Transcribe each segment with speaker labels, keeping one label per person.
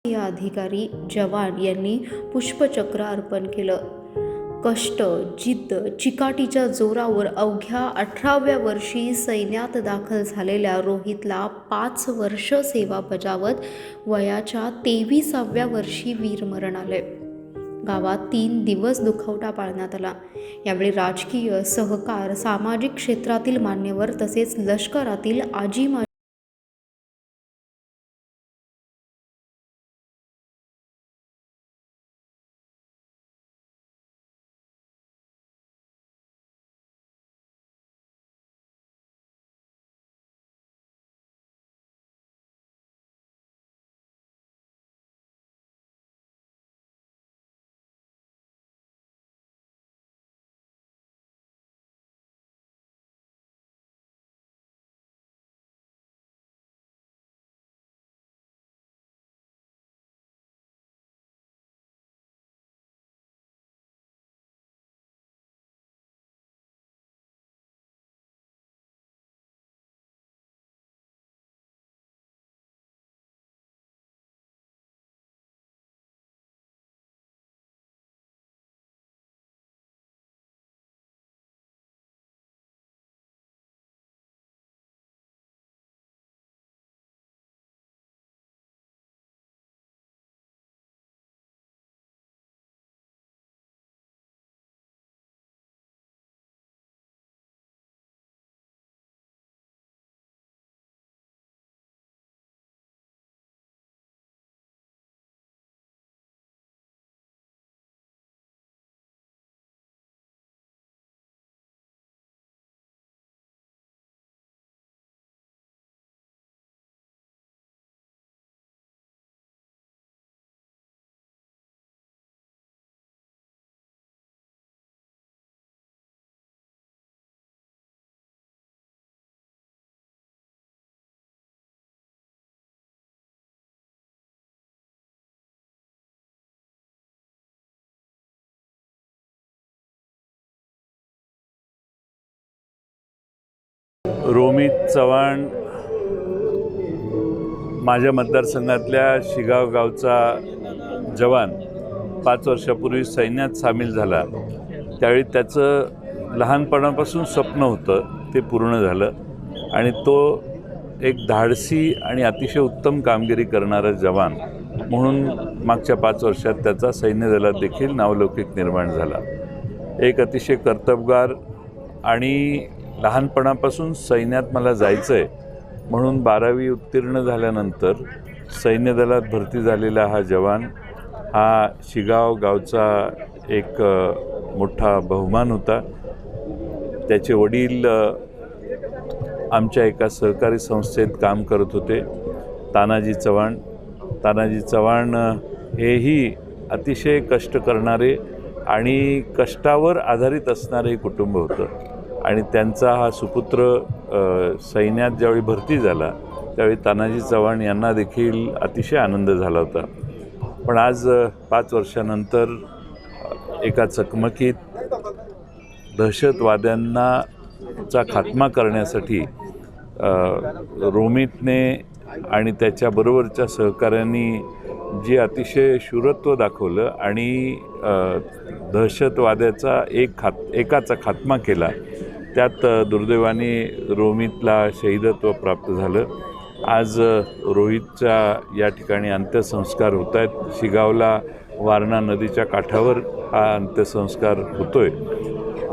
Speaker 1: अधिकारी जवान यांनी पुष्पचक्र अर्पण केलं. कष्ट, जिद्द, चिकाटीच्या जोरावर अवघ्या 18व्या वर्षी सैन्यात दाखल झालेल्या रोहितला 5 वर्ष सेवा बजावत वयाच्या 23व्या वर्षी वीरमरण आले. गावात 3 दिवस दुखवटा पाळण्यात आला. यावेळी राजकीय, सहकार, सामाजिक क्षेत्रातील मान्यवर तसेच लष्करातील आजी
Speaker 2: रोमित चव्हाण माझ्या मतदारसंघातल्या शिगाव गावचा जवान 5 वर्षापूर्वी सैन्यात सामील झाला. त्यावेळी त्याचं लहानपणापासून स्वप्न होतं, ते पूर्ण झालं आणि तो एक धाडसी आणि अतिशय उत्तम कामगिरी करणारा जवान म्हणून मागच्या 5 वर्षात त्याचा सैन्य दलात देखील नावलौकिक निर्माण झाला. एक अतिशय कर्तबगार आणि लहानपणापासून सैन्यात मला जायचं आहे म्हणून 12वी उत्तीर्ण झाल्यानंतर सैन्य दलात भरती झालेला हा जवान हा शिगाव गावचा एक मोठा बहुमान होता. त्याचे वडील आमच्या एका सहकारी संस्थेत काम करत होते, तानाजी चव्हाण हेही अतिशय कष्ट करणारे आणि कष्टावर आधारित असणारे कुटुंब होतं आणि त्यांचा हा सुपुत्र सैन्यात ज्यावेळी भरती झाला त्यावेळी तानाजी चव्हाण यांना देखील अतिशय आनंद झाला होता. पण आज 5 वर्षानंतर एका चकमकीत दहशतवाद्यांचा खात्मा करण्यासाठी रोमितने आणि त्याच्याबरोबरच्या सहकाऱ्यांनी जे अतिशय शूरत्व दाखवलं आणि दहशतवाद्याचा एकाचा खात्मा केला, त्यात दुर्दैवाने रोमितला शहीदत्व प्राप्त झालं. आज रोहितच्या या ठिकाणी अंत्यसंस्कार होत आहेत. शिगावला वारणा नदीच्या काठावर हा अंत्यसंस्कार होतो आहे.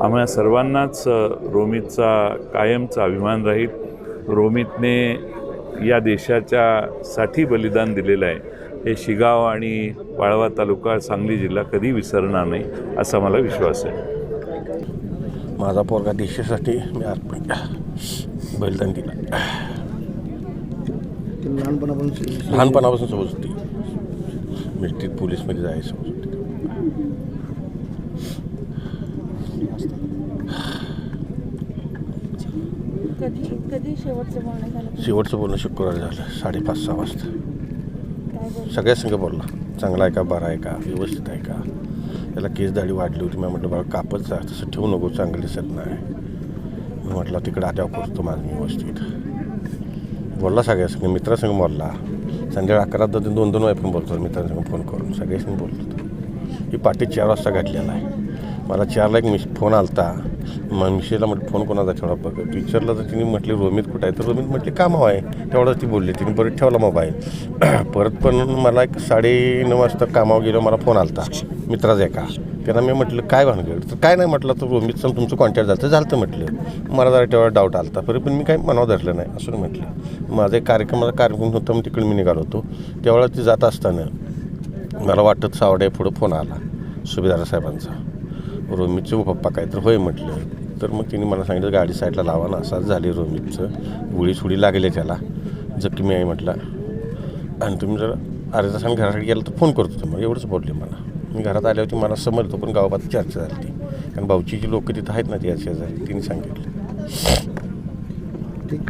Speaker 2: आम्हा सर्वांनाच रोमितचा कायमचा अभिमान राहील. रोमितने या देशाच्यासाठी बलिदान दिलेलं आहे हे शिगाव आणि वाळवा तालुका, सांगली जिल्हा कधी विसरणार नाही असा मला विश्वास आहे.
Speaker 3: माझा पोरगा देशासाठी मी अर्पण बलिदान दिलं. लहानपणापासून समज होती, मिलिटरीत पोलीसमध्ये जायचं समज होती.
Speaker 4: कधी
Speaker 3: शेवटचं बोलणं शुक्रवारी झालं 5:30-6 वाजता. सगळ्या संघ बोलला, चांगला आहे का, बरा आहे का, व्यवस्थित आहे का. त्याला केस दाढी वाढली होती. मी म्हटलं बाळा कापत जा, तसं ठेवू नको, चांगलं दिसत नाही. मी म्हटलं तिकडं आल्यावर करतो माझं व्यवस्थित. बोलला सगळ्या संघ, मित्रासंघ बोलला, संध्याकाळी 11 2 वाजेपर्यंत बोलतो मित्रांसंग फोन करून सगळ्यांनी बोलतो. ही पाठी 4 वाजता घडलेला आहे. मला 4ला एक फोन आलता. मग मिशेला म्हटलं फोन कोणाचा ठेवला बघ. टीचरला तर तिने म्हटली रोमित कुठं आहे, तर रोमित म्हटली कामाव आहे. तेवढंच ती बोलली. तिने परत ठेवला मोबाईल. परत पण मला एक 9:30 वाजता कामावर गेलो, मला फोन आलता मित्राचा एका. त्यांना मी म्हटलं काय भानगड, तर काय नाही म्हटलं, तर रोमितचं तुमचं कॉन्टॅक्ट झालं तर झालं म्हटलं. मला जरा तेवढा डाऊट आला होता, पण मी काही मनावर धरलं नाही असं म्हटलं. माझा एक कार्यक्रम होता, मग तिकडे मी निघालो होतो. त्यावेळेला ती जात असताना मला वाटत सावड्या पुढं फोन आला सुभेदार साहेबांचा. रोमितचं पप्पा काय तर होय म्हटलं. तर मग तिने मला सांगितलं गाडी साईडला लावा ना, असंच झाली रोमितचं, गोळी लागले त्याला, जखमी आहे म्हटलं. आणि तुम्ही जर अर्ध्या तासाने घराकडे गेला तर फोन करतो तुम्हाला, एवढंच बोलले मला. मी घरात आल्या होती, मला समजतो, पण गावात चर्चा झाली ती, कारण भाऊची जी लोकं तिथं आहेत ना ती शेजारी, तिने सांगितलं.
Speaker 5: ठीक.